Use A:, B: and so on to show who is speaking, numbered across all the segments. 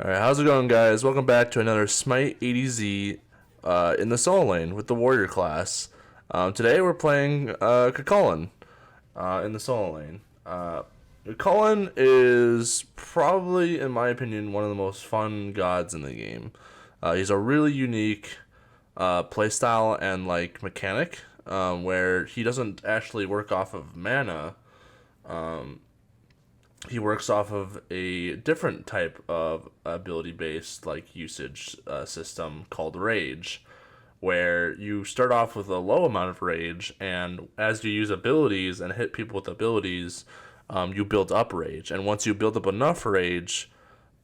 A: Alright, how's it going, guys? Welcome back to another Smite ADZ in the solo lane with the warrior class. Today we're playing Chulainn in the solo lane. Chulainn is probably, in my opinion, one of the most fun gods in the game. He's a really unique playstyle and mechanic where he doesn't actually work off of mana. He works off of a different type of ability-based usage system called rage, where you start off with a low amount of rage, and as you use abilities and hit people with abilities, you build up rage. And once you build up enough rage,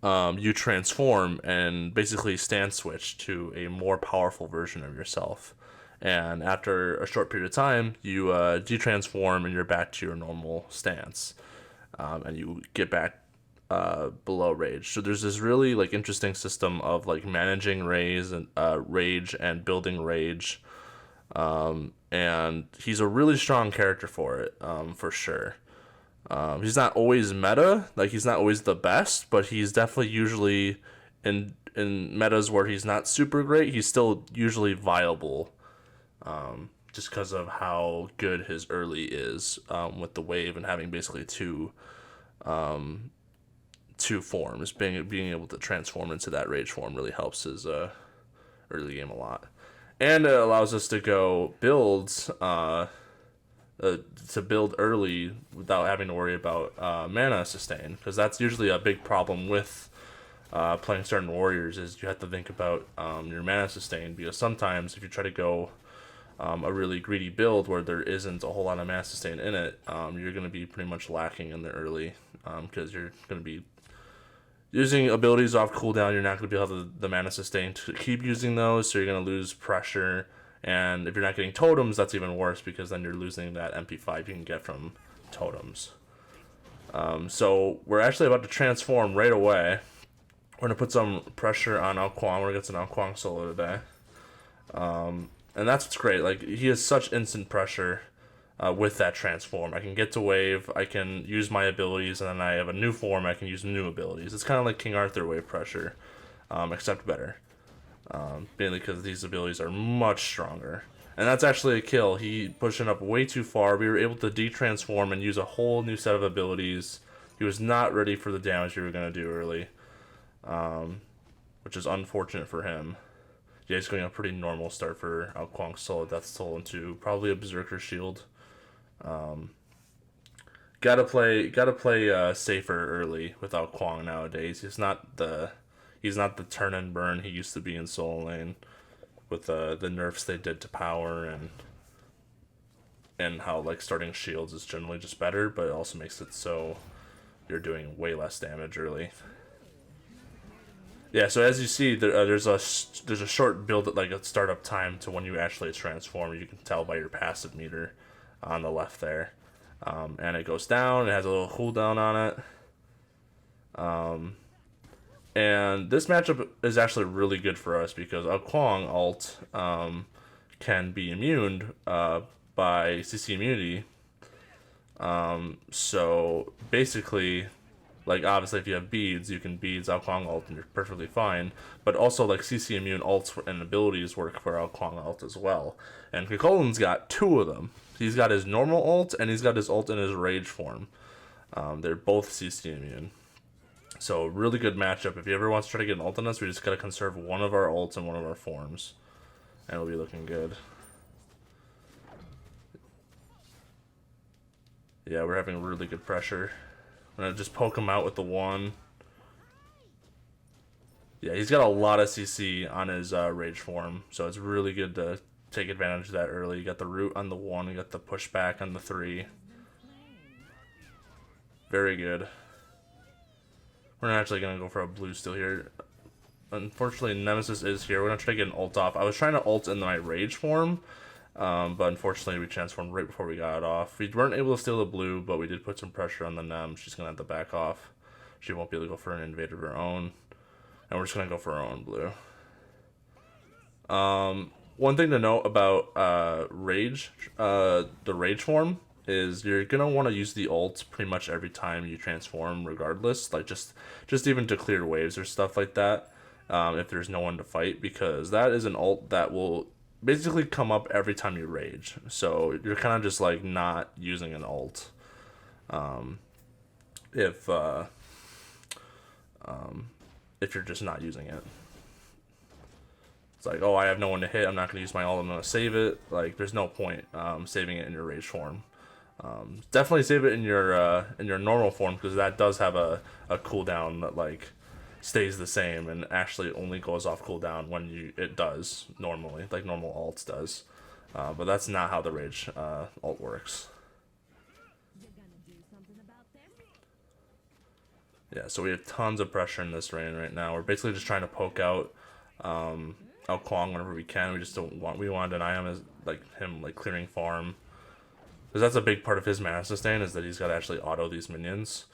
A: you transform and basically stance switch to a more powerful version of yourself. And after a short period of time, you de-transform and you're back to your normal stance. And you get back below rage. So there's this really interesting system of managing rage and building rage, and he's a really strong character for it, for sure. He's not always meta, he's not always the best, but he's definitely usually in metas where he's not super great. He's still usually viable. Just because of how good his early is with the wave and having basically two forms. Being able to transform into that rage form really helps his early game a lot. And it allows us to go builds, to build early without having to worry about mana sustain, because that's usually a big problem with playing certain warriors, is you have to think about your mana sustain, because sometimes if you try to go a really greedy build where there isn't a whole lot of mana sustain in it, you're going to be pretty much lacking in the early, because you're going to be using abilities off cooldown. You're not going to be able to have the mana sustain to keep using those, so you're going to lose pressure. And if you're not getting totems, that's even worse, because then you're losing that MP5 you can get from totems. So we're actually about to transform right away. We're going to put some pressure on Ao Kuang. We're going to get some Ao Kuang solo today. And that's what's great. He has such instant pressure with that transform. I can get to wave, I can use my abilities, and then I have a new form, I can use new abilities. It's kind of like King Arthur wave pressure, except better. Mainly because these abilities are much stronger. And that's actually a kill. He pushed it up way too far. We were able to de-transform and use a whole new set of abilities. He was not ready for the damage we were going to do early, which is unfortunate for him. Yeah, he's going a pretty normal start for Ao Kuang solo Death Soul into probably a Berserker Shield. Gotta play safer early with Ao Kuang nowadays. He's not the turn and burn he used to be in solo lane, with the nerfs they did to power and how starting shields is generally just better, but it also makes it so you're doing way less damage early. Yeah, so as you see, there's a short build a startup time to when you actually transform. You can tell by your passive meter on the left there, and it goes down. It has a little cooldown on it, and this matchup is actually really good for us because Ao Kuang ult can be immune by CC immunity. So basically, obviously if you have beads, you can beads Ao Kuang ult and you're perfectly fine. But also CC immune ults and abilities work for Ao Kuang ult as well. And Chulainn's got two of them. He's got his normal ult and he's got his ult in his rage form. They're both CC immune. So really good matchup. If you ever want to try to get an ult on us, we just gotta conserve one of our ults and one of our forms, and it'll be looking good. Yeah, we're having really good pressure. I'm gonna just poke him out with the one. Yeah, he's got a lot of CC on his rage form, so it's really good to take advantage of that early. You got the root on the one, you got the pushback on the 3. Very good. We're not actually gonna go for a blue steal here. Unfortunately, Nemesis is here. We're gonna try to get an ult off. I was trying to ult in my rage form, but unfortunately we transformed right before we got it off. We weren't able to steal the blue, but we did put some pressure on the Nem. She's gonna have to back off. She won't be able to go for an invade of her own, and we're just gonna go for our own blue. One thing to note about rage, the rage form, is you're gonna want to use the ult pretty much every time you transform, regardless. Like just even to clear waves or stuff like that. If there's no one to fight, because that is an ult that will basically come up every time you rage. So you're kind of just like not using an ult. If you're just not using it. It's like, oh, I have no one to hit, I'm not going to use my ult, I'm going to save it. Like, there's no point saving it in your rage form. Definitely save it in your normal form, because that does have a cooldown that, like, stays the same and actually only goes off cooldown when it does, normally, like normal ults does. But that's not how the rage ult works. Yeah, so we have tons of pressure in this lane right now. We're basically just trying to poke out Kwong whenever we can. We just don't want, we want to deny him, as like him like clearing farm, because that's a big part of his mana sustain, is that he's got to actually auto these minions.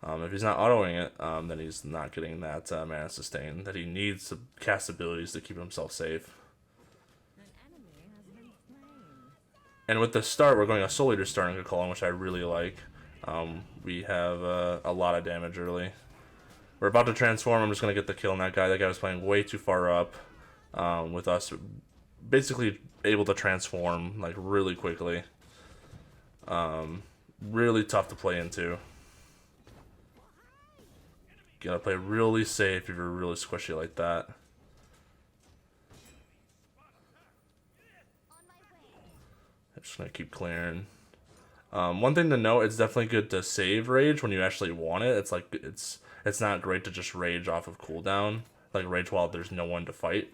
A: If he's not autoing it, then he's not getting that mana sustain that he needs to cast abilities to keep himself safe. And with the start, we're going a Soul Eater start in Chulainn, which I really like. We have a lot of damage early. We're about to transform. I'm just going to get the kill on that guy. That guy was playing way too far up, with us basically able to transform like really quickly. Really tough to play into. Gotta play really safe if you're really squishy like that. I'm just gonna keep clearing. One thing to note, it's definitely good to save rage when you actually want it. It's like it's not great to just rage off of cooldown, like rage while there's no one to fight.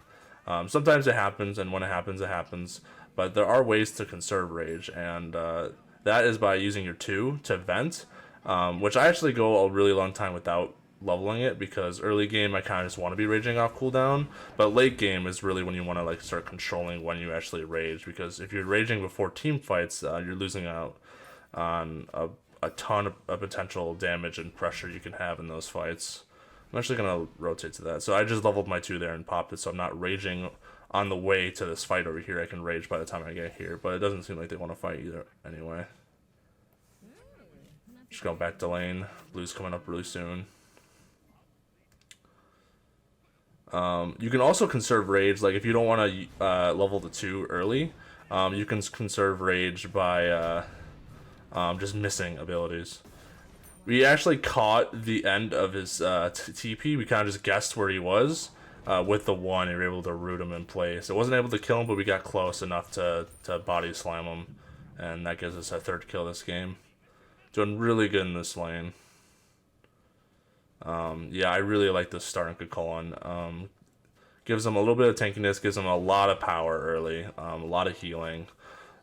A: Sometimes it happens, and when it happens, it happens. But there are ways to conserve rage, and that is by using your 2 to vent, which I actually go a really long time without leveling it, because early game I kind of just want to be raging off cooldown, but late game is really when you want to like start controlling when you actually rage, because if you're raging before team fights, you're losing out on a ton of potential damage and pressure you can have in those fights. I'm actually going to rotate to that. So I just leveled my 2 there and popped it, so I'm not raging on the way to this fight over here. I can rage by the time I get here, but it doesn't seem like they want to fight either anyway. Just go back to lane. Blue's coming up really soon. You can also conserve rage, like if you don't want to level the 2 early, you can conserve rage by just missing abilities. We actually caught the end of his TP. We kind of just guessed where he was with the 1, and we were able to root him in place. It wasn't able to kill him, but we got close enough to body slam him, and that gives us our 3rd kill this game. Doing really good in this lane. Yeah, I really like this start in Chulainn. Gives them a little bit of tankiness, gives them a lot of power early, a lot of healing,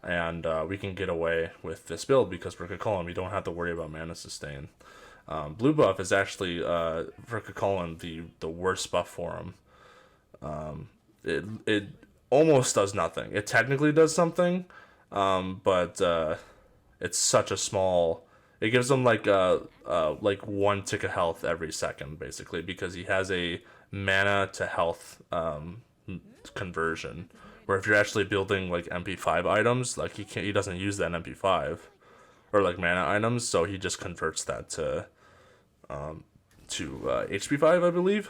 A: and we can get away with this build because for Chulainn we don't have to worry about mana sustain. Blue buff is actually, for Chulainn, the worst buff for him. It almost does nothing. It technically does something, but it's such a small... It gives him like 1 tick of health every second, basically, because he has a mana to health conversion. Where if you're actually building like MP5 items, like he doesn't use that MP5 or like mana items, so he just converts that to HP5, I believe.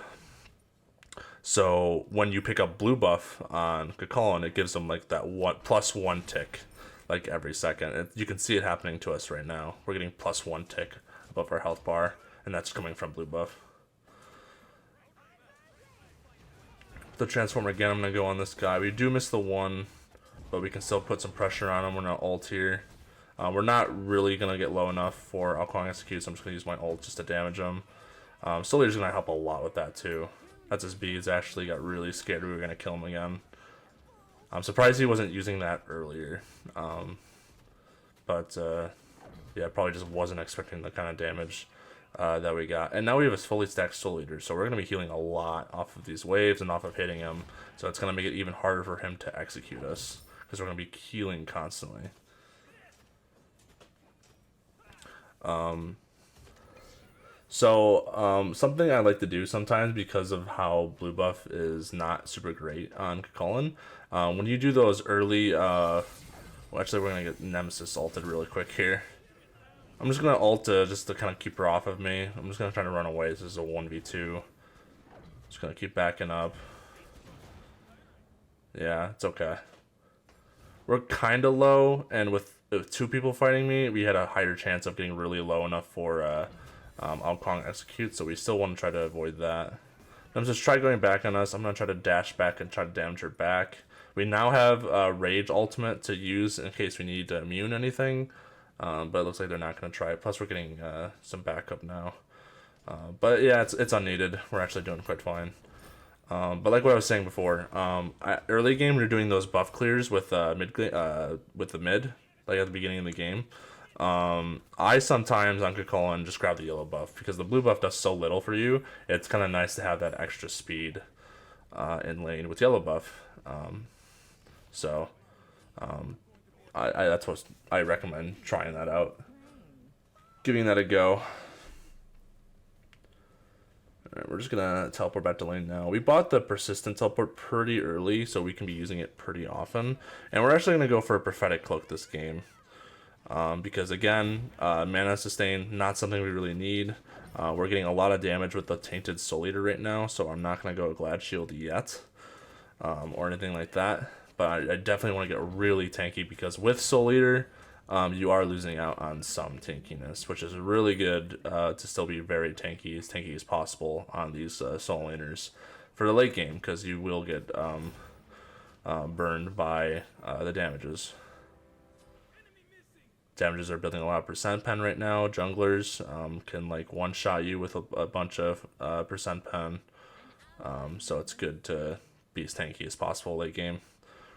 A: So when you pick up blue buff on Chulainn, it gives him like that +1 tick. Like every second. You can see it happening to us right now. We're getting +1 tick above our health bar, and that's coming from blue buff. The transform again, I'm going to go on this guy. We do miss the 1, but we can still put some pressure on him. We're going to ult here. We're not really going to get low enough for Kwong execute, so I'm just going to use my ult just to damage him. Soul Eater's going to help a lot with that too. That's his beads. Actually got really scared we were going to kill him again. I'm surprised he wasn't using that earlier, but yeah, probably just wasn't expecting the kind of damage that we got. And now we have a fully stacked Soul Eater, so we're going to be healing a lot off of these waves and off of hitting him, so it's going to make it even harder for him to execute us, because we're going to be healing constantly. Something I like to do sometimes, because of how blue buff is not super great on Chulainn, when you do those early Well, actually, we're going to get Nemesis ulted really quick here. I'm just going to ult just to kind of keep her off of me. I'm just going to try to run away. This is a 1v2. Just going to keep backing up. Yeah, it's okay. We're kind of low, and with 2 people fighting me, we had a higher chance of getting really low enough for Kong execute, so we still want to try to avoid that. I'm just try going back on us. I'm going to try to dash back and try to damage her back. We now have Rage ultimate to use in case we need to immune anything. But it looks like they're not going to try it. Plus, we're getting some backup now. But yeah, it's unneeded. We're actually doing quite fine. But like what I was saying before, early game we were doing those buff clears with the mid, like at the beginning of the game. I sometimes on Chulainn just grab the yellow buff because the blue buff does so little for you. It's kind of nice to have that extra speed in lane with yellow buff. That's what I recommend trying that out, giving that a go. Alright, we're just gonna teleport back to lane now. We bought the persistent teleport pretty early, so we can be using it pretty often. And we're actually gonna go for a prophetic cloak this game. Because again, mana sustain, not something we really need. We're getting a lot of damage with the tainted Soul Eater right now, so I'm not gonna go Glad Shield yet. Or anything like that. But I definitely want to get really tanky because with Soul Eater, you are losing out on some tankiness, which is really good to still be very tanky as possible on these Soul Eaters for the late game, because you will get burned by the damages. Damages are building a lot of percent pen right now. Junglers can like one-shot you with a bunch of percent pen, so it's good to be as tanky as possible late game.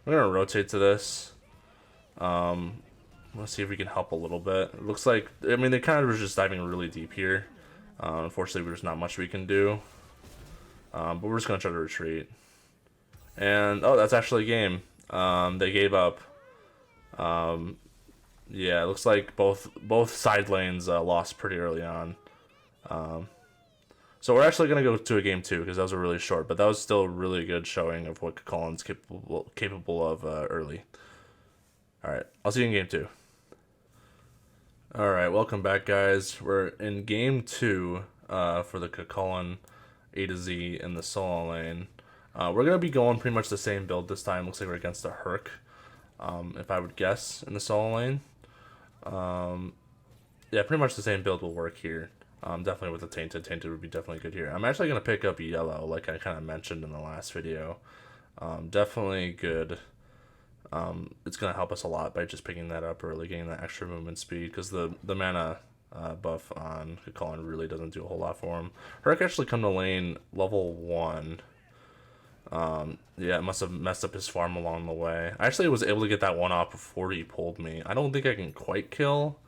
A: We're gonna rotate to this. Let's see if we can help a little bit. It looks like, I mean, they kind of were just diving really deep here. Unfortunately, there's not much we can do. But we're just gonna try to retreat. And oh, that's actually a game. They gave up. Yeah, it looks like both side lanes lost pretty early on. So we're actually going to go to a game 2 because that was a really short, but that was still a really good showing of what Chullainn's capable of early. Alright, I'll see you in game 2. Alright, welcome back guys. We're in game 2 for the Chulainn A to Z in the solo lane. We're going to be going pretty much the same build this time. Looks like we're against a Herc, if I would guess, in the solo lane. Yeah, pretty much the same build will work here. Definitely with the Tainted. Tainted would be definitely good here. I'm actually going to pick up Yellow, like I kind of mentioned in the last video. Definitely good. It's going to help us a lot by just picking that up early, getting that extra movement speed, because the mana buff on Chulainn really doesn't do a whole lot for him. Herc actually come to lane level 1. Yeah, it must have messed up his farm along the way. I actually was able to get that one off before he pulled me. I don't think I can quite kill.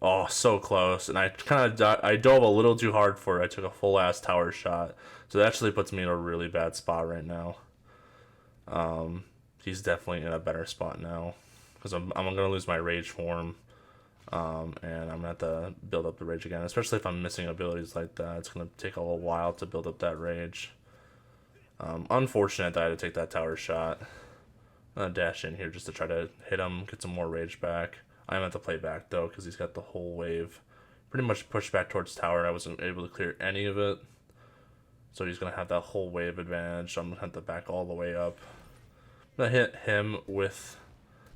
A: Oh, so close. And I kind of I dove a little too hard for it. I took a full ass tower shot. So that actually puts me in a really bad spot right now. He's definitely in a better spot now, because I'm going to lose my rage form. And I'm going to have to build up the rage again, especially if I'm missing abilities like that. It's going to take a little while to build up that rage. Unfortunate that I had to take that tower shot. I'm going to dash in here just to try to hit him, get some more rage back. I'm going to have to play back though, because he's got the whole wave pretty much pushed back towards tower. I wasn't able to clear any of it. So he's going to have that whole wave advantage. I'm going to have to back all the way up. I'm going to hit him with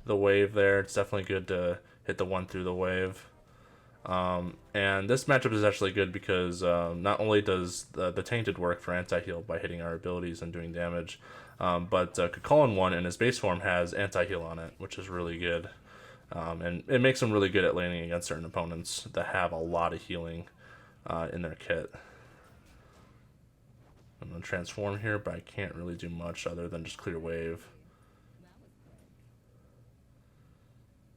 A: the wave there. It's definitely good to hit the one through the wave. And this matchup is actually good because not only does the Tainted work for anti-heal by hitting our abilities and doing damage, but Chulainn 1 in his base form has anti-heal on it, which is really good. And it makes him really good at laning against certain opponents that have a lot of healing in their kit. I'm going to transform here, but I can't really do much other than just clear wave.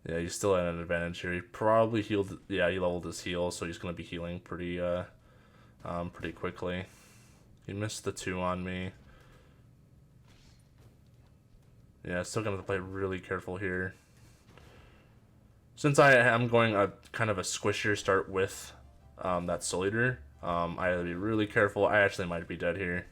A: Yeah, he's still at an advantage here. He probably healed. Yeah, he leveled his heal, so he's going to be healing pretty quickly. He missed the 2 on me. Yeah, still going to play really careful here. Since I am going a kind of a squishier start with that Soul Eater, I have to be really careful. I actually might be dead here.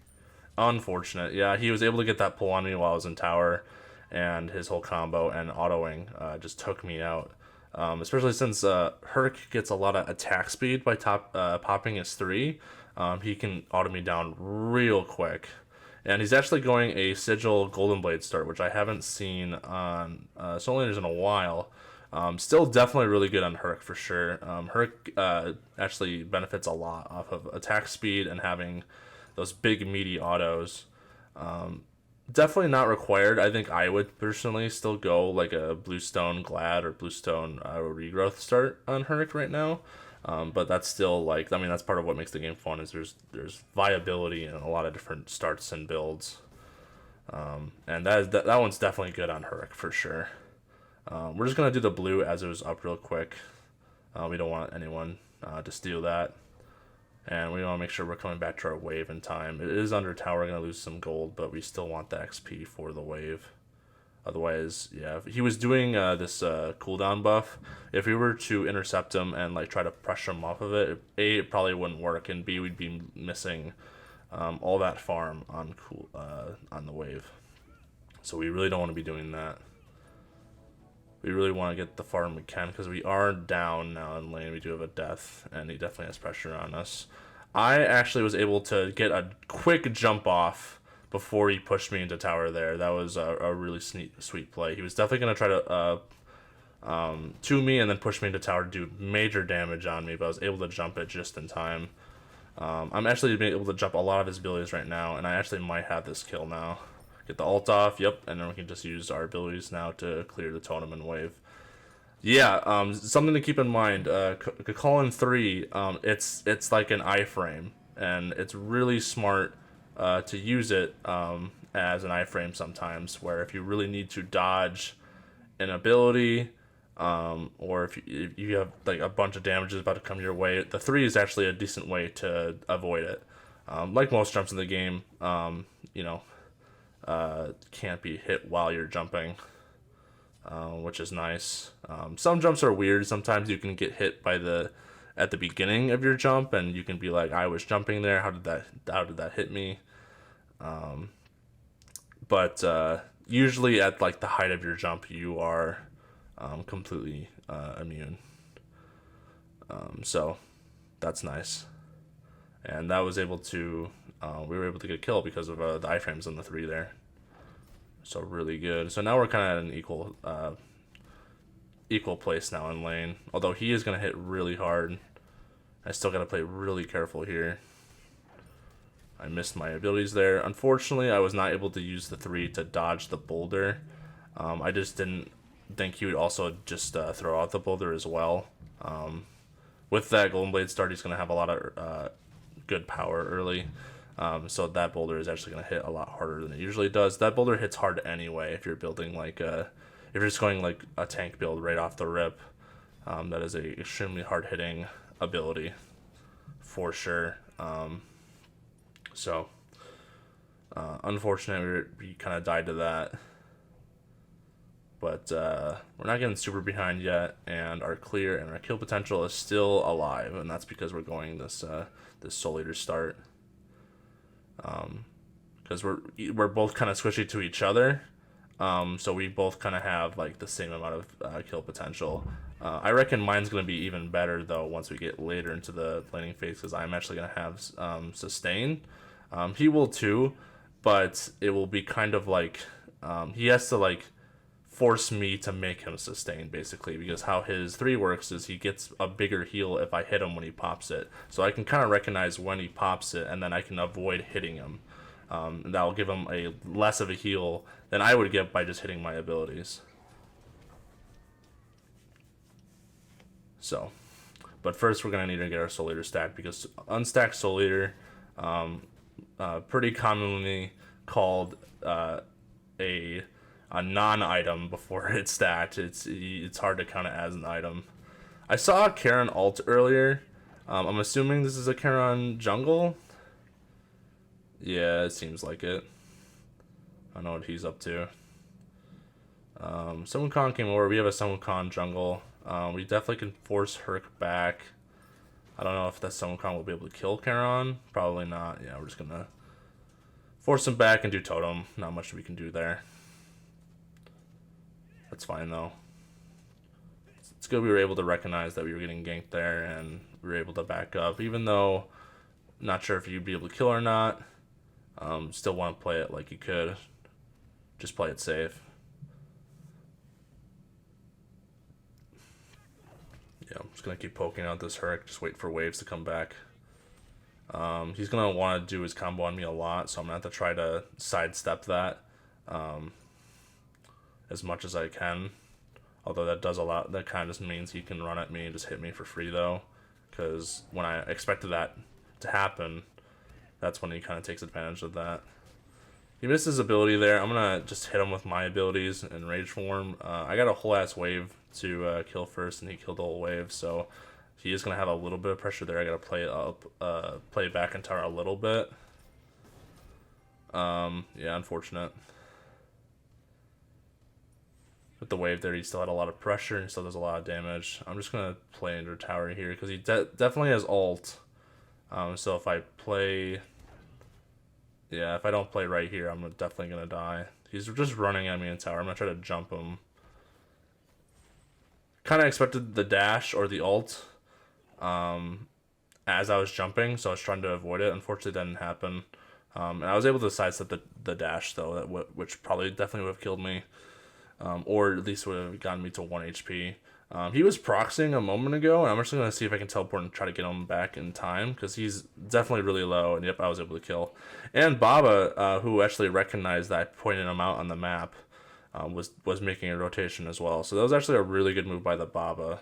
A: Unfortunate. Yeah, he was able to get that pull on me while I was in tower, and his whole combo and autoing just took me out. Especially since Herc gets a lot of attack speed by popping his 3. He can auto me down real quick. And he's actually going a Sigil Golden Blade start, which I haven't seen on Soul Laners in a while. Still definitely really good on Herc for sure. Herc actually benefits a lot off of attack speed and having those big meaty autos. Definitely not required. I think I would personally still go like a Bluestone Glad or Bluestone Regrowth start on Herc right now. But that's still like, I mean, that's part of what makes the game fun is there's viability in a lot of different starts and builds. And that one's definitely good on Herc for sure. We're just going to do the blue as it was up real quick. We don't want anyone to steal that. And we want to make sure we're coming back to our wave in time. It is under tower, we're going to lose some gold, but we still want the XP for the wave. Otherwise, yeah, if he was doing this cooldown buff, if we were to intercept him and like try to pressure him off of it, A, it probably wouldn't work, and B, we'd be missing all that farm on the wave. So we really don't want to be doing that. We really want to get the farm we can because we are down now in lane. We do have a death, and he definitely has pressure on us. I actually was able to get a quick jump off before he pushed me into tower there. That was a really sweet play. He was definitely going to try to to me and then push me into tower to do major damage on me, but I was able to jump it just in time. I'm actually being able to jump a lot of his abilities right now, and I actually might have this kill now. Get the ult off, yep, and then we can just use our abilities now to clear the totem and wave. Yeah, something to keep in mind, Chulainn 3, it's like an iframe, and it's really smart to use it as an iframe sometimes, where if you really need to dodge an ability, or if you have like a bunch of damages about to come your way, the 3 is actually a decent way to avoid it. Like most jumps in the game, you know, can't be hit while you're jumping, which is nice. Some jumps are weird. Sometimes you can get hit by at the beginning of your jump, and you can be like, I was jumping there. How did that hit me? But usually at like the height of your jump, you are completely immune. So that's nice. And that was able to, we were able to get a kill because of the iframes on the 3 there. So really good. So now we're kind of at an equal place now in lane. Although he is going to hit really hard. I still got to play really careful here. I missed my abilities there. Unfortunately, I was not able to use the 3 to dodge the boulder. I just didn't think he would also just throw out the boulder as well. With that Golden Blade start, he's going to have a lot of good power early. So that boulder is actually going to hit a lot harder than it usually does. That boulder hits hard anyway if you're building like if you're just going like a tank build right off the rip. That is a extremely hard hitting ability for sure. So unfortunately we kind of died to that. But we're not getting super behind yet, and our clear and our kill potential is still alive, and that's because we're going this Soul Eater start. Because we're both kind of squishy to each other, so we both kind of have like the same amount of kill potential. I reckon mine's going to be even better though once we get later into the laning phase, because I'm actually going to have sustain. He will too, but it will be kind of like he has to like force me to make him sustain, basically, because how his 3 works is he gets a bigger heal if I hit him when he pops it. So I can kind of recognize when he pops it, and then I can avoid hitting him. And that will give him a less of a heal than I would get by just hitting my abilities. So, but first we're going to need to get our Soul Eater stacked, because unstacked Soul Eater, pretty commonly called a non-item before it's stacked. It's hard to count it as an item. I saw a Charon ult earlier. I'm assuming this is a Charon jungle. Yeah, it seems like it. I don't know what he's up to. Someone Khan came over. We have a Someone Khan jungle. We definitely can force Herc back. I don't know if that Someone Khan will be able to kill Charon. Probably not. Yeah, we're just gonna force him back and do totem. Not much we can do there. It's fine though. It's good we were able to recognize that we were getting ganked there, and we were able to back up, even though not sure if you'd be able to kill or not. Still want to play it like you could. Just play it safe. Yeah, I'm just going to keep poking out this Herc, just wait for waves to come back. He's going to want to do his combo on me a lot, so I'm going to have to try to sidestep that as much as I can. Although that does a lot, that kind of just means he can run at me and just hit me for free though. Because when I expected that to happen, that's when he kind of takes advantage of that. He missed his ability there. I'm going to just hit him with my abilities in Rage Form. I got a whole ass wave to kill first, and he killed the whole wave, so he is going to have a little bit of pressure there. I got to play it up, play back in tower a little bit. Yeah, unfortunate. With the wave there, he still had a lot of pressure and still does a lot of damage. I'm just going to play under tower here because he definitely has ult. So if I play... Yeah, if I don't play right here, I'm definitely going to die. He's just running at me in tower. I'm going to try to jump him. Kind of expected the dash or the ult as I was jumping, so I was trying to avoid it. Unfortunately, that didn't happen. And I was able to sidestep the dash, though, which probably definitely would have killed me. Or at least would have gotten me to 1 HP. He was proxying a moment ago, and I'm just going to see if I can teleport and try to get him back in time, because he's definitely really low, and yep, I was able to kill. And Baba, who actually recognized that I pointed him out on the map, was making a rotation as well. So that was actually a really good move by the Baba.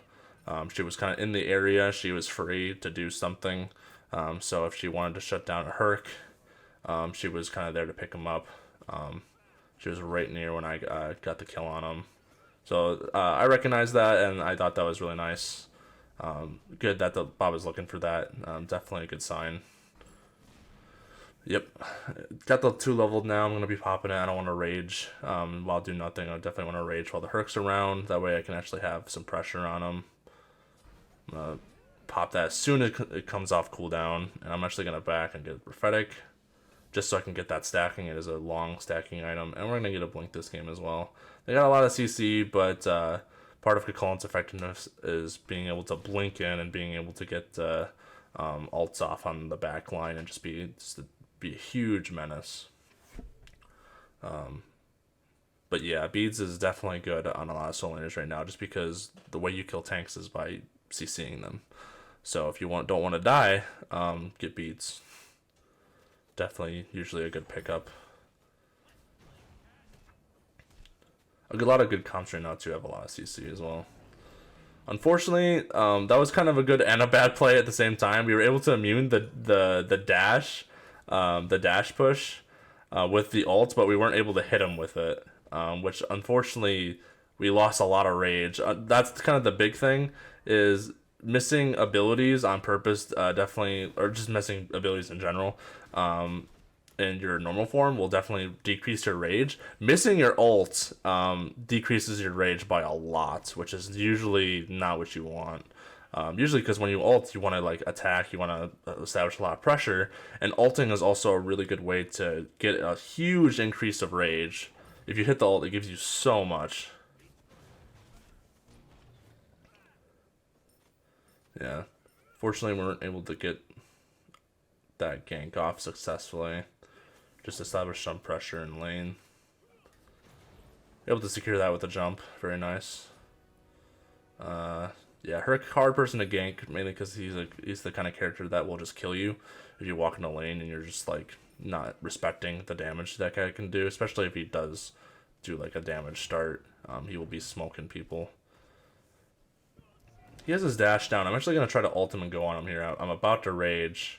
A: She was kind of in the area, she was free to do something, so if she wanted to shut down a Herc, she was kind of there to pick him up. She was right near when I got the kill on him. So I recognized that, and I thought that was really nice. Good that the Bob is looking for that. Definitely a good sign. Yep. Got the 2 leveled now. I'm going to be popping it. I don't want to rage while doing nothing. I definitely want to rage while the Herc's around. That way I can actually have some pressure on him. I'm going to pop that as soon as it comes off cooldown. And I'm actually going to back and get Prophetic, just so I can get that stacking. It is a long stacking item, and we're going to get a blink this game as well. They got a lot of CC, but part of Chulainn's effectiveness is being able to blink in and being able to get ults off on the back line and just be a huge menace. But yeah, Beads is definitely good on a lot of solo laners right now, just because the way you kill tanks is by CCing them. So if you don't want to die, get Beads. Definitely usually a good pickup. A lot of good comps right now too have a lot of CC as well. Unfortunately, that was kind of a good and a bad play at the same time. We were able to immune the dash push with the ult, but we weren't able to hit him with it, which unfortunately we lost a lot of rage. That's kind of the big thing, is missing abilities on purpose, definitely, or just missing abilities in general. In your normal form will definitely decrease your rage. Missing your ult decreases your rage by a lot, which is usually not what you want. Usually because when you ult, you want to like attack, you want to establish a lot of pressure, and ulting is also a really good way to get a huge increase of rage. If you hit the ult, it gives you so much. Yeah, fortunately we weren't able to get that gank off successfully. Just establish some pressure in lane. Able to secure that with a jump. Very nice. Yeah, Herc, hard person to gank, mainly because he's the kind of character that will just kill you if you walk in a lane and you're just like not respecting the damage that guy can do. Especially if he does do like a damage start, he will be smoking people. He has his dash down. I'm actually gonna try to ult him and go on him here. I'm about to rage.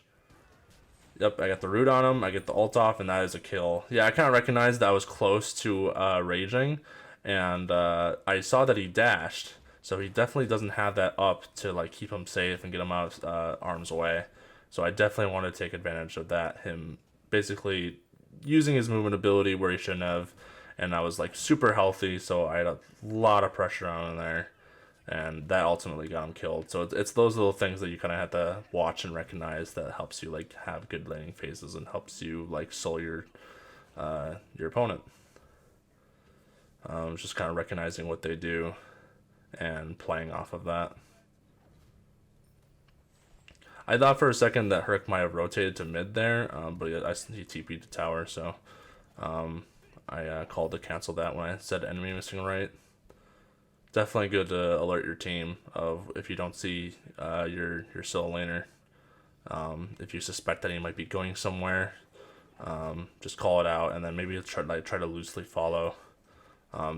A: Yep, I got the root on him, I get the ult off, and that is a kill. Yeah, I kind of recognized that I was close to raging, and I saw that he dashed, so he definitely doesn't have that up to like keep him safe and get him out of arm's way. So I definitely want to take advantage of that, him basically using his movement ability where he shouldn't have, and I was like super healthy, so I had a lot of pressure on him there. And that ultimately got him killed. So it's those little things that you kind of have to watch and recognize that helps you like have good laning phases and helps you like soul your opponent. Just kind of recognizing what they do and playing off of that. I thought for a second that Herc might have rotated to mid there, but he TP'd to tower, so I called to cancel that when I said enemy missing right. Definitely good to alert your team of if you don't see your solo laner. If you suspect that he might be going somewhere, just call it out, and then maybe try to loosely follow.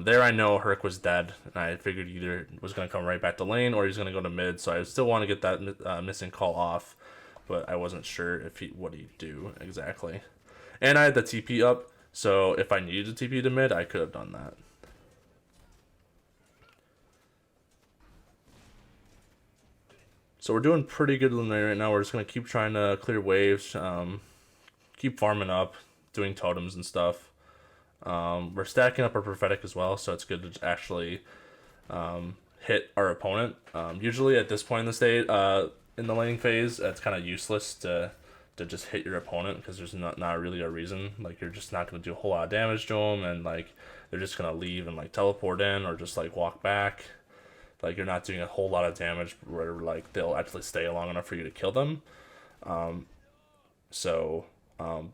A: There I know Herc was dead, and I figured either was going to come right back to lane or he's going to go to mid, so I still want to get that missing call off, but I wasn't sure if what he'd do exactly. And I had the TP up, so if I needed to TP to mid, I could have done that. So we're doing pretty good in the lane right now. We're just going to keep trying to clear waves, keep farming up, doing totems and stuff. We're stacking up our prophetic as well, so it's good to actually hit our opponent. Usually at this point in the state, in the laning phase, it's kind of useless to just hit your opponent because there's not really a reason. Like, you're just not going to do a whole lot of damage to them, and like they're just going to leave and like teleport in or just like walk back. Like, you're not doing a whole lot of damage where like they'll actually stay long enough for you to kill them. But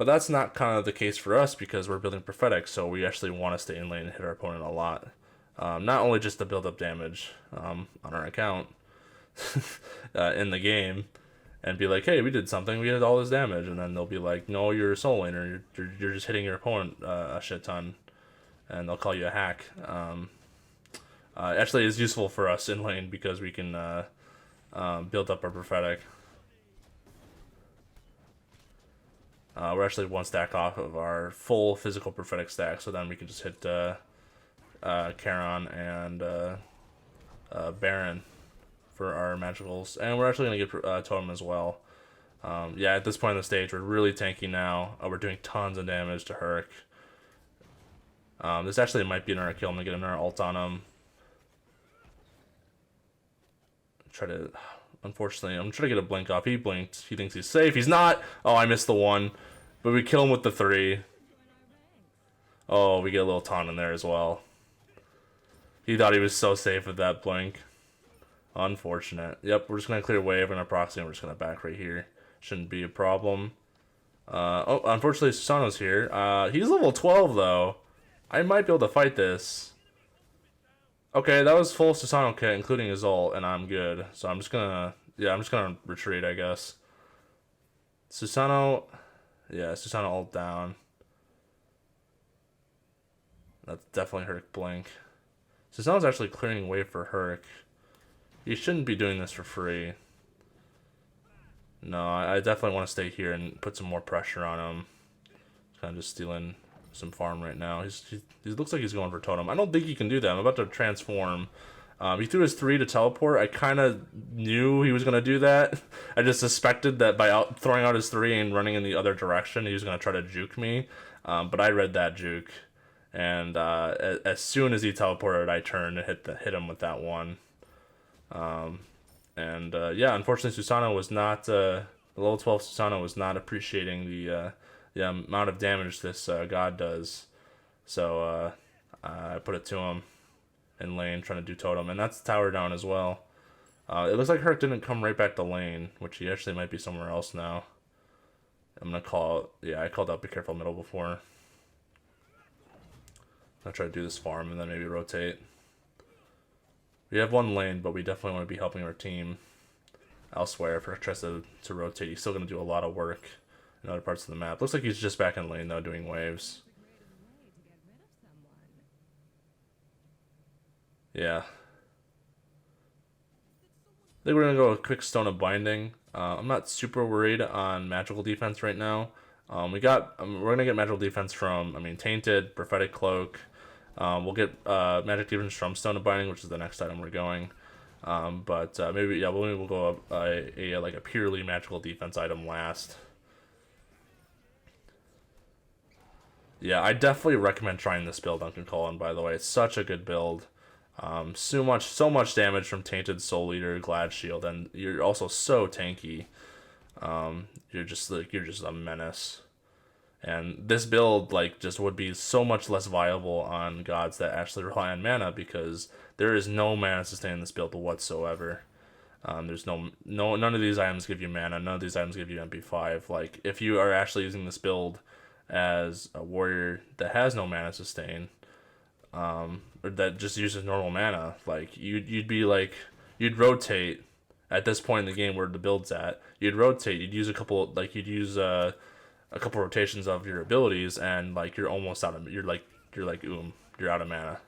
A: that's not kind of the case for us because we're building prophetic, so we actually want to stay in lane and hit our opponent a lot. Not only just to build up damage on our account in the game and be like, hey, we did something, we did all this damage, and then they'll be like, no, you're a soul laner, you're just hitting your opponent a shit ton, and they'll call you a hack. Actually, it's useful for us in lane because we can build up our prophetic. We're actually one stack off of our full physical prophetic stack, so then we can just hit Charon and Baron for our magicals. And we're actually going to get Totem as well. Yeah, at this point in the stage, we're really tanky now. We're doing tons of damage to Herc. This actually might be another kill. I'm going to get another ult on him. Unfortunately, I'm trying to get a blink off. He blinked. He thinks he's safe. He's not. Oh, I missed the one. But we kill him with the 3. Oh, we get a little taunt in there as well. He thought he was so safe with that blink. Unfortunate. Yep, we're just going to clear wave and our proxy, and we're just going to back right here. Shouldn't be a problem. Oh, unfortunately, Susano's here. He's level 12, though. I might be able to fight this. Okay, that was full Susano kit, including his ult, and I'm good. So I'm just gonna retreat, I guess. Susano, yeah, Susano ult down. That's definitely Herc blink. Susano's actually clearing way for Herc. He shouldn't be doing this for free. No, I definitely want to stay here and put some more pressure on him. Kind of just stealing some farm right now. He looks like he's going for totem. I don't think he can do that. I'm about to transform. He threw his 3 to teleport. I kind of knew he was going to do that. I just suspected that by throwing out his 3 and running in the other direction, he was going to try to juke me. But I read that juke. And as soon as he teleported, I turned and hit him with that one. Yeah, unfortunately, Susano was not... the level 12 Susano was not appreciating the amount of damage this god does. So I put it to him in lane, trying to do totem, and that's tower down as well. It looks like Herc didn't come right back to lane, which he actually might be somewhere else now. I'm gonna call, yeah, I called out be careful middle before. I'll try to do this farm and then maybe rotate. We have one lane, but we definitely want to be helping our team elsewhere. If Herc tries to rotate, he's still gonna do a lot of work in other parts of the map. Looks like he's just back in lane though, doing waves. Yeah. I think we're gonna go a quick Stone of Binding. I'm not super worried on magical defense right now. We're gonna get magical defense from, Tainted, Prophetic Cloak. We'll get magic defense from Stone of Binding, which is the next item we're going. Maybe we'll go a purely magical defense item last. Yeah, I definitely recommend trying this build, Duncan Cullen, by the way. It's such a good build. So much damage from Tainted, Soul Eater, Glad Shield, and you're also so tanky. You're just a menace. And this build like just would be so much less viable on gods that actually rely on mana, because there is no mana sustain in this build whatsoever. There's none of these items give you mana. None of these items give you MP5. Like, if you are actually using this build as a warrior that has no mana sustain, or that just uses normal mana, like you'd be like, you'd rotate at this point in the game where the build's at. You'd rotate. You'd use a couple rotations of your abilities, and like you're almost out of you're out of mana.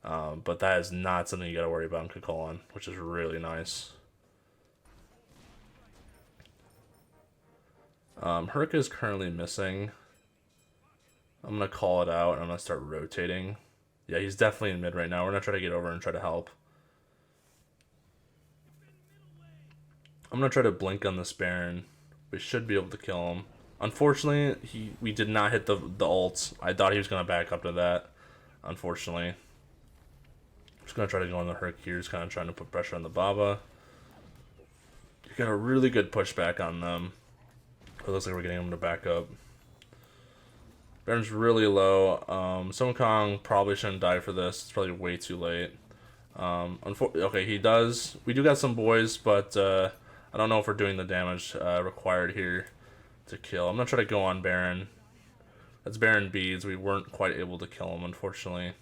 A: But that is not something you gotta worry about in Chulainn, which is really nice. Herc is currently missing. I'm gonna call it out and I'm gonna start rotating. Yeah, he's definitely in mid right now. We're gonna try to get over and try to help. I'm gonna try to blink on this Baron. We should be able to kill him. Unfortunately, we did not hit the ult. I thought he was gonna back up to that. Unfortunately. I'm just gonna try to go on the Herc here, just kinda trying to put pressure on the Baba. You got a really good pushback on them. It looks like we're getting them to back up. Baron's really low. Sun Kong probably shouldn't die for this. It's probably way too late. Okay, he does. We do got some boys, but I don't know if we're doing the damage required here to kill. I'm gonna try to go on Baron. That's Baron Beads. We weren't quite able to kill him, unfortunately.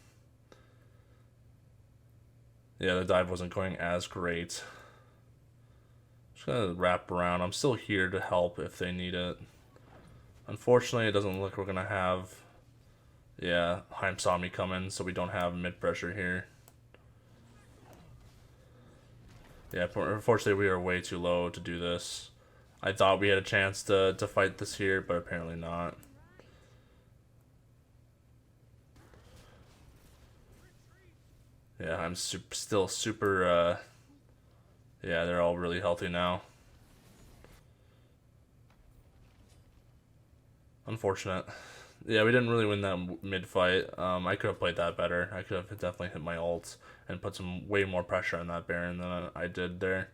A: Yeah, the dive wasn't going as great. Just gonna wrap around. I'm still here to help if they need it. Unfortunately, it doesn't look like we're gonna have... Yeah, Heim saw me coming, so we don't have mid pressure here. Yeah, unfortunately we are way too low to do this. I thought we had a chance to fight this here, but apparently not. Yeah, I'm still super... yeah, they're all really healthy now. Unfortunate. Yeah, we didn't really win that mid fight. I could have played that better. I could have definitely hit my ult and put some way more pressure on that Baron than I did there.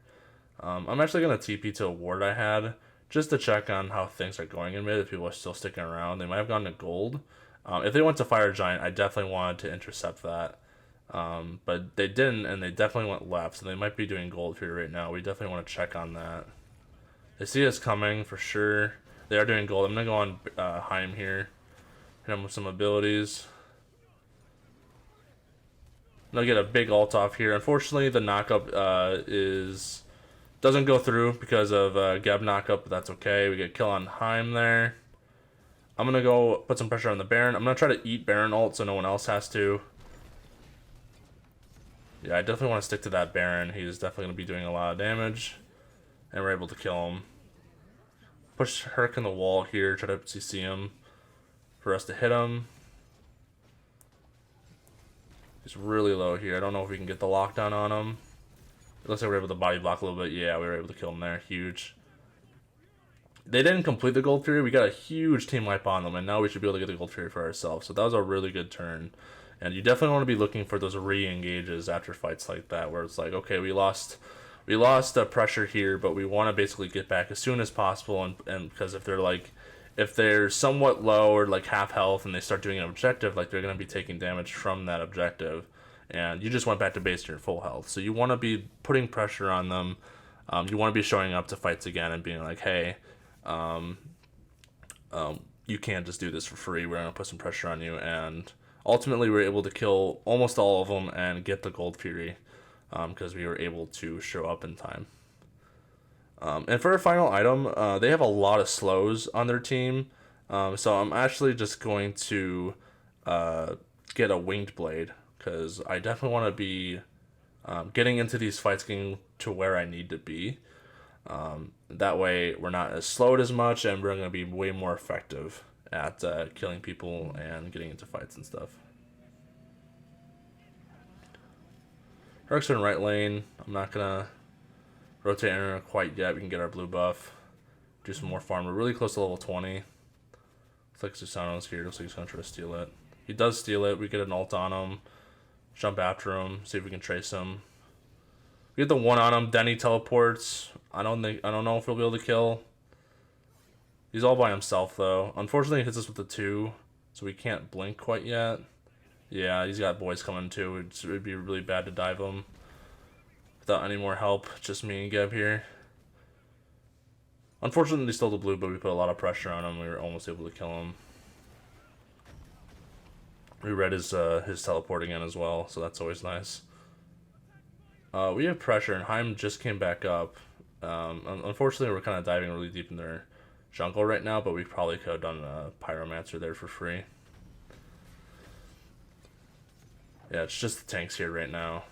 A: I'm actually going to TP to a ward I had just to check on how things are going in mid, if people are still sticking around. They might have gone to gold. If they went to Fire Giant, I definitely wanted to intercept that. But they didn't, and they definitely went left, so they might be doing gold here right now. We definitely want to check on that. They see us coming for sure. They are doing gold. I'm going to go on Heim here. Hit him with some abilities. They'll get a big ult off here. Unfortunately, the knockup doesn't go through because of Geb knockup, but that's okay. We get kill on Heim there. I'm going to go put some pressure on the Baron. I'm going to try to eat Baron ult so no one else has to. Yeah, I definitely want to stick to that Baron. He's definitely going to be doing a lot of damage. And we're able to kill him. Push Herc in the wall here. Try to CC him for us to hit him. He's really low here. I don't know if we can get the lockdown on him. It looks like we're able to body block a little bit. Yeah, we were able to kill him there. Huge. They didn't complete the Gold Fury. We got a huge team wipe on them, and now we should be able to get the Gold Fury for ourselves. So that was a really good turn. And you definitely want to be looking for those re-engages after fights like that, where it's like, okay, we lost the pressure here, but we want to basically get back as soon as possible. And because if they're somewhat low or like half health and they start doing an objective, like they're going to be taking damage from that objective. And you just went back to base to your full health. So you want to be putting pressure on them. You want to be showing up to fights again and being like, hey, you can't just do this for free. We're going to put some pressure on you. And ultimately, we were able to kill almost all of them and get the Gold Fury because we were able to show up in time. And for our final item, they have a lot of slows on their team. So I'm actually just going to get a Winged Blade, because I definitely want to be getting into these fights, getting to where I need to be. That way we're not as slowed as much, and we're going to be way more effective at killing people and getting into fights and stuff. Herc's in right lane. I'm not going to rotate enter quite yet. We can get our blue buff. Do some more farm. We're really close to level 20. Looks like Susano's here. Looks like he's going to try to steal it. He does steal it. We get an ult on him. Jump after him. See if we can trace him. We get the one on him. Then he teleports. I don't know if we'll be able to kill. He's all by himself, though. Unfortunately, he hits us with the 2, so we can't blink quite yet. Yeah, he's got boys coming, too. It would be really bad to dive him without any more help. Just me and Geb here. Unfortunately, still the blue, but we put a lot of pressure on him. We were almost able to kill him. We read his teleport again as well, so that's always nice. We have pressure, and Heim just came back up. Unfortunately, we're kind of diving really deep in their jungle right now, but we probably could have done a Pyromancer there for free. Yeah, it's just the tanks here right now.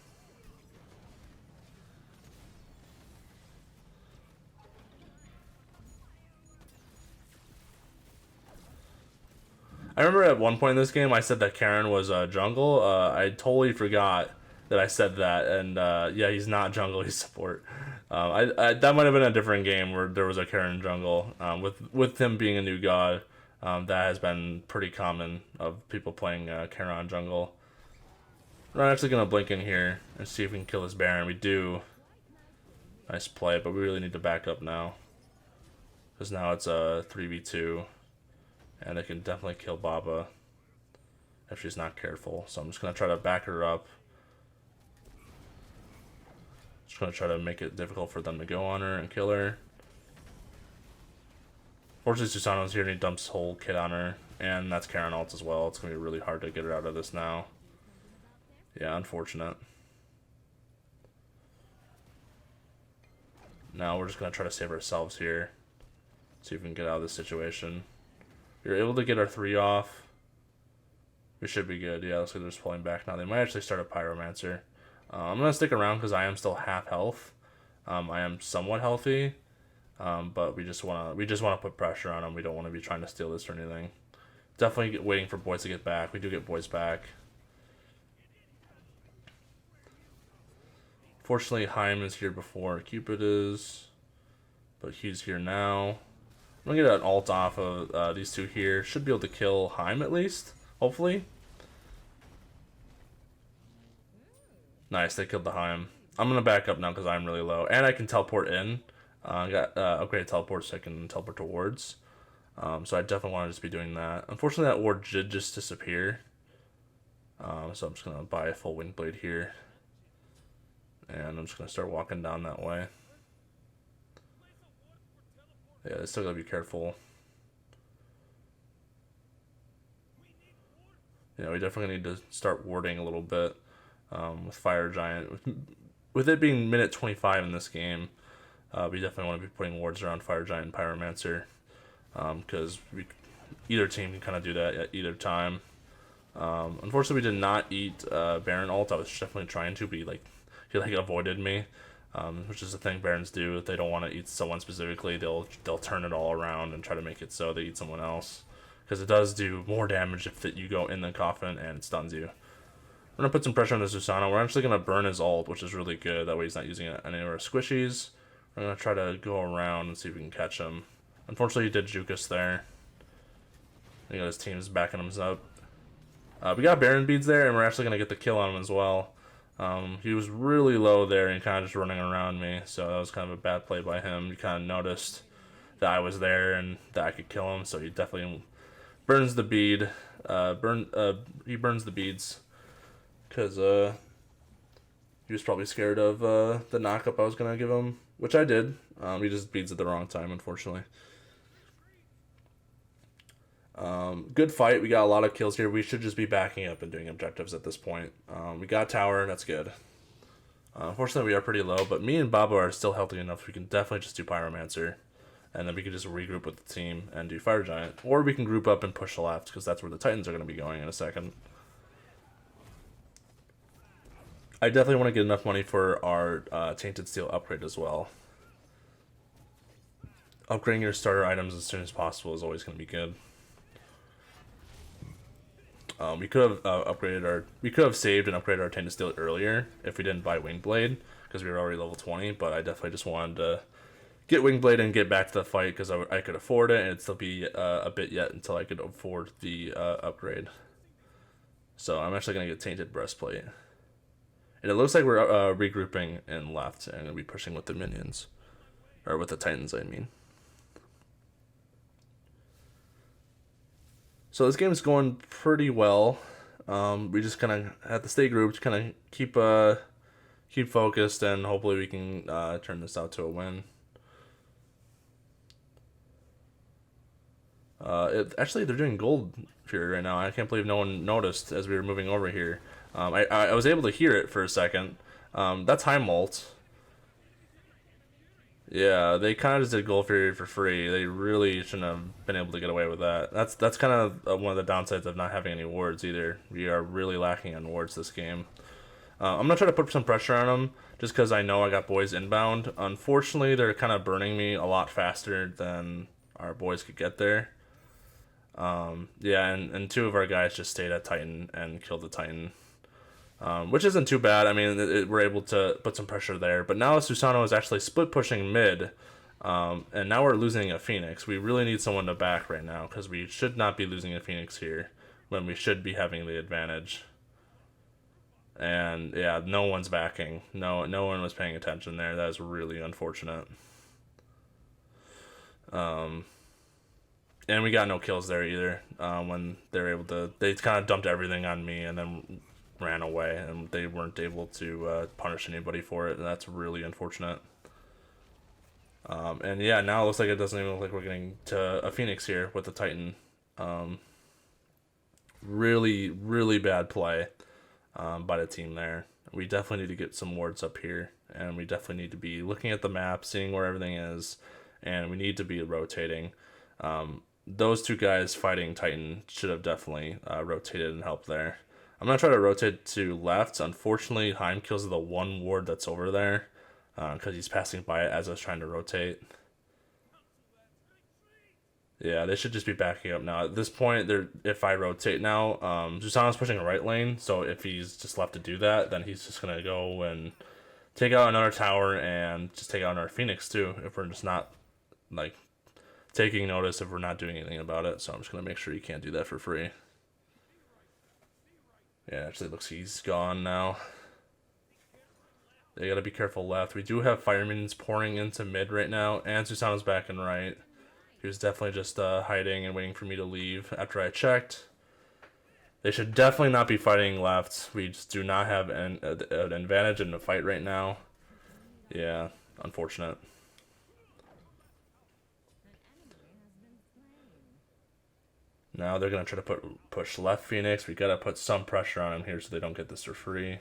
A: I remember at one point in this game I said that Karen was jungle. I totally forgot that I said that, and yeah, he's not jungle, he's support. That might have been a different game where there was a Karen jungle. With him being a new god, that has been pretty common of people playing Karen jungle. We're not actually going to blink in here and see if we can kill this Baron. We do. Nice play, but we really need to back up now. Because now it's a 3v2. And they can definitely kill Baba if she's not careful. So I'm just going to try to back her up. Just going to try to make it difficult for them to go on her and kill her. Fortunately, Susano's here and he dumps whole kit on her. And that's Karen ult as well. It's going to be really hard to get her out of this now. Yeah, unfortunate. Now we're just going to try to save ourselves here. See if we can get out of this situation. You're able to get our 3 off. We should be good. Yeah, looks like they're just pulling back now. They might actually start a Pyromancer. I'm going to stick around because I am still half health. I am somewhat healthy. But we just want to put pressure on them. We don't want to be trying to steal this or anything. Definitely waiting for boys to get back. We do get boys back. Fortunately, Heim is here before Cupid is. But he's here now. I'm going to get an ult off of these two here. Should be able to kill Heim at least. Hopefully. Nice, they killed the Heim. I'm going to back up now because I'm really low. And I can teleport in. I got upgraded teleport so I can teleport to wards. So I definitely want to just be doing that. Unfortunately, that ward did just disappear. So I'm just going to buy a full wind blade here. And I'm just going to start walking down that way. Yeah, they still got to be careful. Yeah, we definitely need to start warding a little bit with Fire Giant. With it being minute 25 in this game, we definitely want to be putting wards around Fire Giant and Pyromancer. Because either team can kind of do that at either time. Unfortunately, we did not eat Baron ult. I was definitely trying to, but he avoided me, which is the thing Barons do. If they don't want to eat someone specifically, they'll turn it all around and try to make it so they eat someone else. Because it does do more damage if you go in the coffin and it stuns you. We're going to put some pressure on the Susano. We're actually going to burn his ult, which is really good. That way he's not using any of our squishies. We're going to try to go around and see if we can catch him. Unfortunately, he did juke us there. He got his teams backing him up. We got Baron beads there, and we're actually going to get the kill on him as well. He was really low there and kind of just running around me, so that was kind of a bad play by him. He kind of noticed that I was there and that I could kill him, so he definitely burns the bead. He burns the beads because he was probably scared of the knockup I was going to give him, which I did. He just beads at the wrong time, unfortunately. Good fight. We got a lot of kills here. We should just be backing up and doing objectives at this point. We got tower. That's good. Unfortunately, we are pretty low, but me and Baba are still healthy enough. We can definitely just do Pyromancer, and then we can just regroup with the team and do Fire Giant. Or we can group up and push left, because that's where the Titans are going to be going in a second. I definitely want to get enough money for our Tainted Steel upgrade as well. Upgrading your starter items as soon as possible is always going to be good. We could have saved and upgraded our Tainted Steel earlier if we didn't buy Wingblade, because we were already level 20, but I definitely just wanted to get Wingblade and get back to the fight because I could afford it, and it'd still be a bit yet until I could afford the upgrade. So I'm actually going to get Tainted Breastplate. And it looks like we're regrouping in left and going to be pushing with the minions. Or with the Titans, I mean. So this game's going pretty well. We just kind of have to stay grouped, kind of keep focused, and hopefully we can turn this out to a win. Actually, they're doing gold fury right now. I can't believe no one noticed as we were moving over here. I was able to hear it for a second. That's high molt. Yeah, they kind of just did gold fury for free. They really shouldn't have been able to get away with that. That's kind of one of the downsides of not having any wards either. We are really lacking on wards this game. I'm gonna try to put some pressure on them just because I know I got boys inbound. Unfortunately, they're kind of burning me a lot faster than our boys could get there. Yeah, and two of our guys just stayed at Titan and killed the Titan, which isn't too bad. I mean, we're able to put some pressure there. But now Susano is actually split pushing mid, and now we're losing a Phoenix. We really need someone to back right now because we should not be losing a Phoenix here when we should be having the advantage. And yeah, no one's backing. No one was paying attention there. That is really unfortunate. And we got no kills there either. When they were able to, they kind of dumped everything on me and then ran away, and they weren't able to punish anybody for it. And that's really unfortunate. And yeah, now it looks like it doesn't even look like we're getting to a Phoenix here with the Titan. Really, really bad play by the team there. We definitely need to get some wards up here, and we definitely need to be looking at the map, seeing where everything is, and we need to be rotating. Those two guys fighting Titan should have definitely rotated and helped there. I'm going to try to rotate to left. Unfortunately, Heim kills the one ward that's over there because he's passing by it as I was trying to rotate. Yeah, they should just be backing up now. At this point, if I rotate now, Susano's pushing a right lane, so if he's just left to do that, then he's just going to go and take out another tower and just take out another Phoenix too, if we're just not, like, taking notice if we're not doing anything about it. So I'm just going to make sure you can't do that for free. Yeah, actually it looks like he's gone now. They got to be careful left. We do have fire minions pouring into mid right now, and Susano's back and right. He was definitely just hiding and waiting for me to leave after I checked. They should definitely not be fighting left. We just do not have an advantage in the fight right now. Yeah, unfortunate. Now they're going to try to push left Phoenix. We got to put some pressure on them here so they don't get this for free. I'm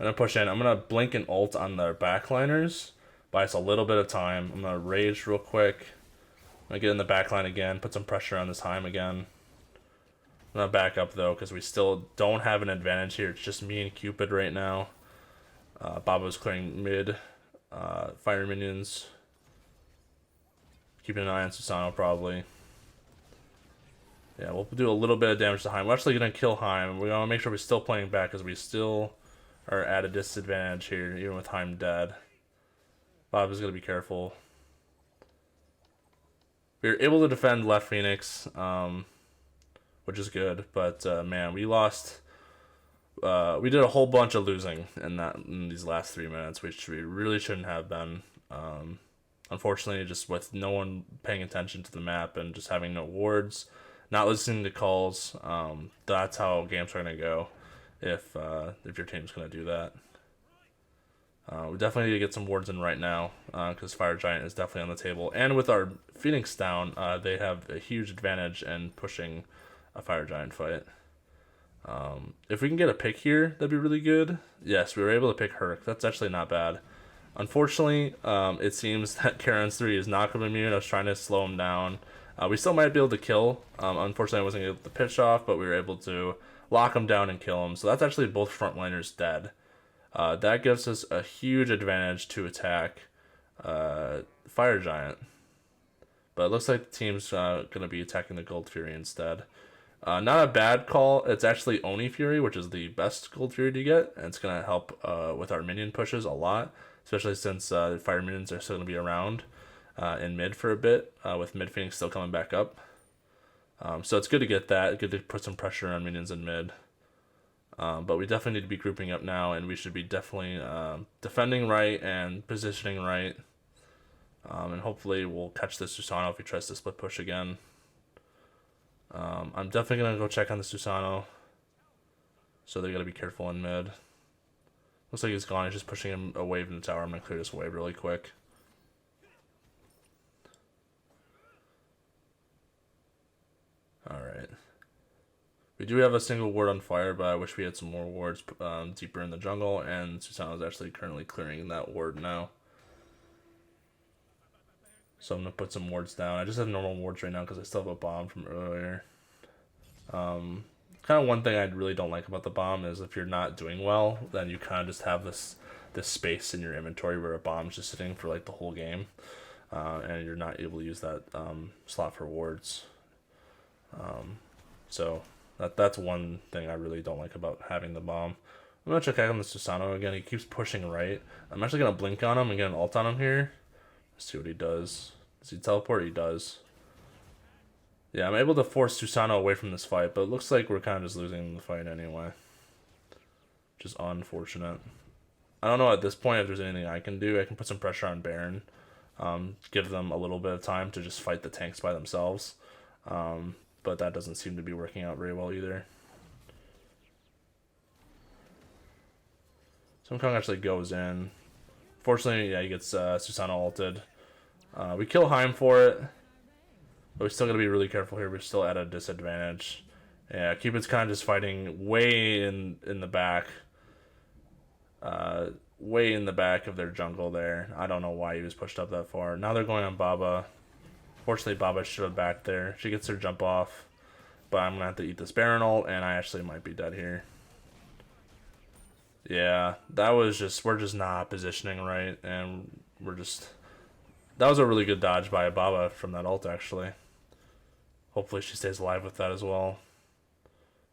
A: going to push in. I'm going to blink and ult on their backliners. Buy us a little bit of time. I'm going to rage real quick. I'm going to get in the backline again. Put some pressure on this Heim again. I'm going to back up though because we still don't have an advantage here. It's just me and Cupid right now. Babo's clearing mid. Fire minions. Keeping an eye on Susano probably. Yeah, we'll do a little bit of damage to Heim. We're actually going to kill Heim. We're going to make sure we're still playing back because we still are at a disadvantage here, even with Heim dead. Bob is going to be careful. We were able to defend left Phoenix, which is good. But, man, we lost. We did a whole bunch of losing in these last 3 minutes, which we really shouldn't have been. Unfortunately, just with no one paying attention to the map and just having no wards. Not listening to calls, that's how games are going to go if your team's going to do that. We definitely need to get some wards in right now because Fire Giant is definitely on the table. And with our Phoenix down, they have a huge advantage in pushing a Fire Giant fight. If we can get a pick here, that'd be really good. Yes, we were able to pick Herc. That's actually not bad. Unfortunately, it seems that Karen's 3 is not going to be immune. I was trying to slow him down. We still might be able to kill. Unfortunately, I wasn't able to pitch off, but we were able to lock him down and kill him. So that's actually both frontliners dead. That gives us a huge advantage to attack Fire Giant. But it looks like the team's going to be attacking the Gold Fury instead. Not a bad call. It's actually Oni Fury, which is the best Gold Fury to get. And it's going to help with our minion pushes a lot. Especially since Fire Minions are still going to be around. In mid for a bit, with mid Phoenix still coming back up. So it's good to get that, good to put some pressure on minions in mid. But we definitely need to be grouping up now, and we should be definitely defending right and positioning right. And hopefully we'll catch this Susano if he tries to split push again. I'm definitely going to go check on the Susano. So they got to be careful in mid. Looks like he's gone. He's just pushing him a wave in the tower. I'm going to clear this wave really quick. Alright. We do have a single ward on fire, but I wish we had some more wards deeper in the jungle, and Susano is actually currently clearing that ward now. So I'm going to put some wards down. I just have normal wards right now because I still have a bomb from earlier. Kind of one thing I really don't like about the bomb is if you're not doing well, then you kind of just have this space in your inventory where a bomb's just sitting for like the whole game, and you're not able to use that slot for wards. So that's one thing I really don't like about having the bomb. I'm gonna check out on the Susano again. He keeps pushing right. I'm actually gonna blink on him and get an ult on him here. Let's see what he does. Does he teleport? He does. Yeah, I'm able to force Susano away from this fight, but it looks like we're kind of just losing the fight anyway. Just unfortunate. I don't know at this point if there's anything I can do. I can put some pressure on Baron. Give them a little bit of time to just fight the tanks by themselves. But that doesn't seem to be working out very well either. Sun Kong actually goes in. Fortunately, yeah, he gets Susano ulted. We kill Heim for it. But we still gotta be really careful here. We're still at a disadvantage. Yeah, Cupid's kind of just fighting way in the back. Way in the back of their jungle there. I don't know why he was pushed up that far. Now they're going on Baba. Fortunately, Baba should have back there. She gets her jump off. But I'm going to have to eat this Baron ult, and I actually might be dead here. Yeah, that was just... We're just not positioning right, and we're just... That was a really good dodge by Baba from that ult, actually. Hopefully she stays alive with that as well.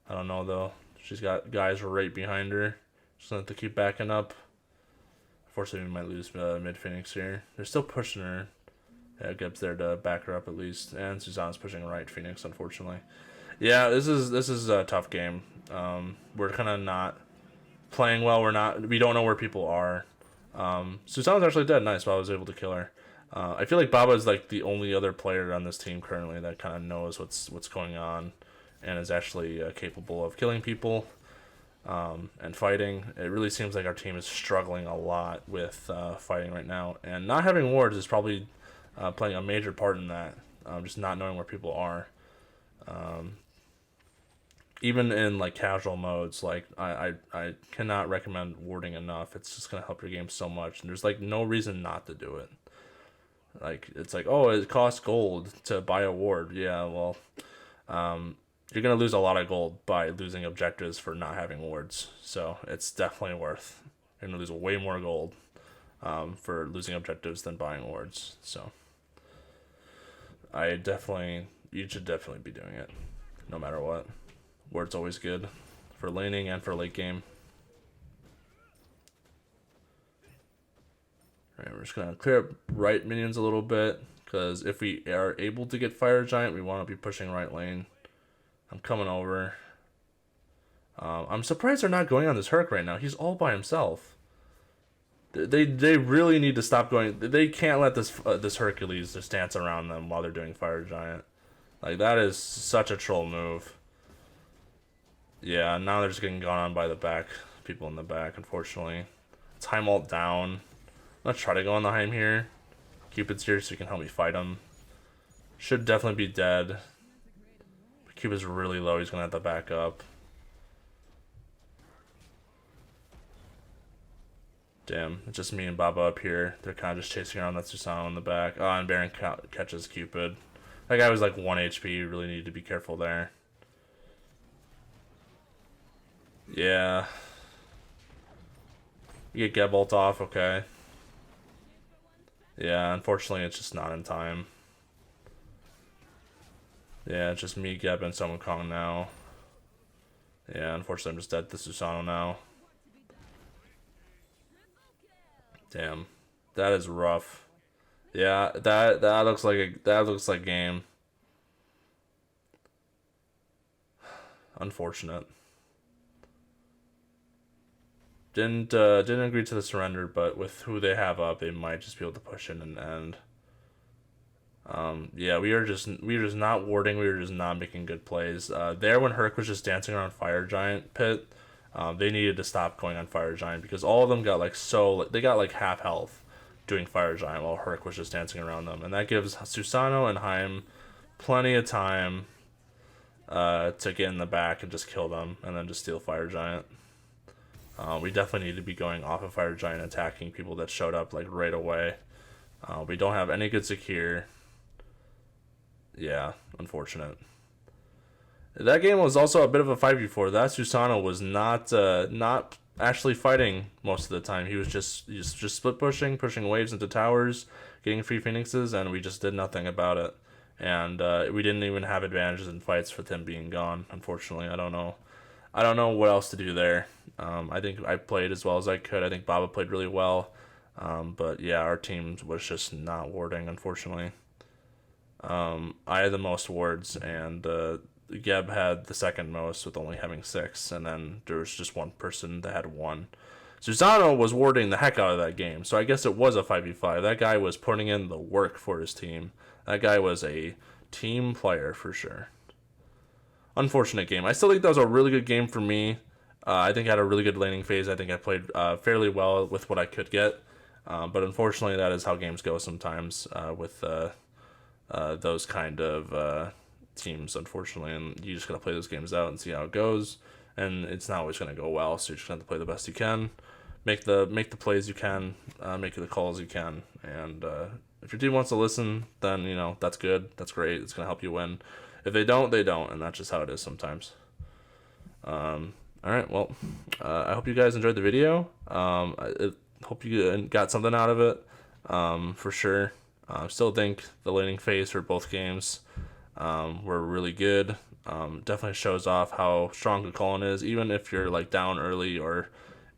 A: I don't know, though. She's got guys right behind her. Just going to have to keep backing up. Unfortunately, we might lose mid-Phoenix here. They're still pushing her. Yeah, Geb's there to back her up at least. And Suzanne's pushing right Phoenix, unfortunately. Yeah, this is a tough game. We're kind of not playing well. We don't know where people are. Suzanne's actually dead. Nice, but I was able to kill her. I feel like Baba is like the only other player on this team currently that kind of knows what's going on and is actually capable of killing people and fighting. It really seems like our team is struggling a lot with fighting right now, and not having wards is probably playing a major part in that. Just not knowing where people are. Even in like casual modes, like I cannot recommend warding enough. It's just gonna help your game so much, and there's like no reason not to do it. Like it's like, oh, it costs gold to buy a ward. Yeah, well, you're gonna lose a lot of gold by losing objectives for not having wards. So it's definitely worth. You're gonna lose way more gold for losing objectives than buying wards. So you should definitely be doing it, no matter what. Ward's always good for laning and for late game. Alright, we're just gonna clear up right minions a little bit, because if we are able to get Fire Giant, we want to be pushing right lane. I'm coming over. I'm surprised they're not going on this Herc right now. He's all by himself. They really need to stop going. They can't let this Hercules just dance around them while they're doing Fire Giant. Like, that is such a troll move. Yeah, now they're just getting gone on by the back. People in the back, unfortunately. Time ult down. I'm gonna try to go on the Heim here. Cupid's here so he can help me fight him. Should definitely be dead. But Cupid's really low. He's gonna have to back up. Damn, it's just me and Baba up here. They're kind of just chasing around that Susano in the back. Oh, and Baron catches Cupid. That guy was like 1 HP. You really need to be careful there. Yeah. You get Gebolt off, okay. Yeah, unfortunately it's just not in time. Yeah, it's just me, Geb, and Sun Kong now. Yeah, unfortunately I'm just dead to Susano now. Damn. That is rough. Yeah, that looks like game. Unfortunate. Didn't agree to the surrender, but with who they have up, they might just be able to push in and end. Yeah, we were just not warding. We were just not making good plays. There when Herc was just dancing around Fire Giant pit, they needed to stop going on Fire Giant because all of them got like they got like half health doing Fire Giant while Herc was just dancing around them, and that gives Susano and Haim plenty of time to get in the back and just kill them and then just steal Fire Giant. We definitely need to be going off of Fire Giant, attacking people that showed up like right away. We don't have any good secure. Yeah, unfortunate. That game was also a bit of a 5v4. That Susano was not actually fighting most of the time. He was just split pushing waves into towers, getting free phoenixes, and we just did nothing about it. And we didn't even have advantages in fights with him being gone. Unfortunately, I don't know what else to do there. I think I played as well as I could. I think Baba played really well, but yeah, our team was just not warding, unfortunately. I had the most wards, and Geb had the second most with only having 6, and then there was just one person that had 1. Susano was warding the heck out of that game, so I guess it was a 5v5. That guy was putting in the work for his team. That guy was a team player for sure. Unfortunate game. I still think that was a really good game for me. I think I had a really good laning phase. I think I played fairly well with what I could get, but unfortunately that is how games go sometimes with those kind of teams, unfortunately, and you just gotta play those games out and see how it goes, and it's not always gonna go well, so you're just gonna have to play the best you can, make the plays you can, make the calls you can, and if your team wants to listen, then you know that's good, that's great, it's gonna help you win. If they don't, they don't, and that's just how it is sometimes. Alright, well, I hope you guys enjoyed the video. I hope you got something out of it, for sure. Still think the laning phase for both games were really good. Definitely shows off how strong Chulainn is, even if you're like down early or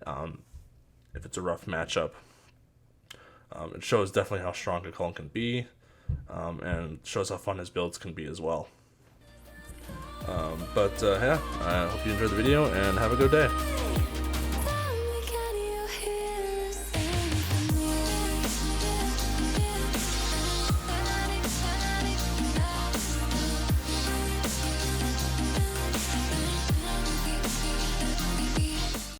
A: if it's a rough matchup. It shows definitely how strong Chulainn can be, and shows how fun his builds can be as well. Yeah, I hope you enjoyed the video and have a good day.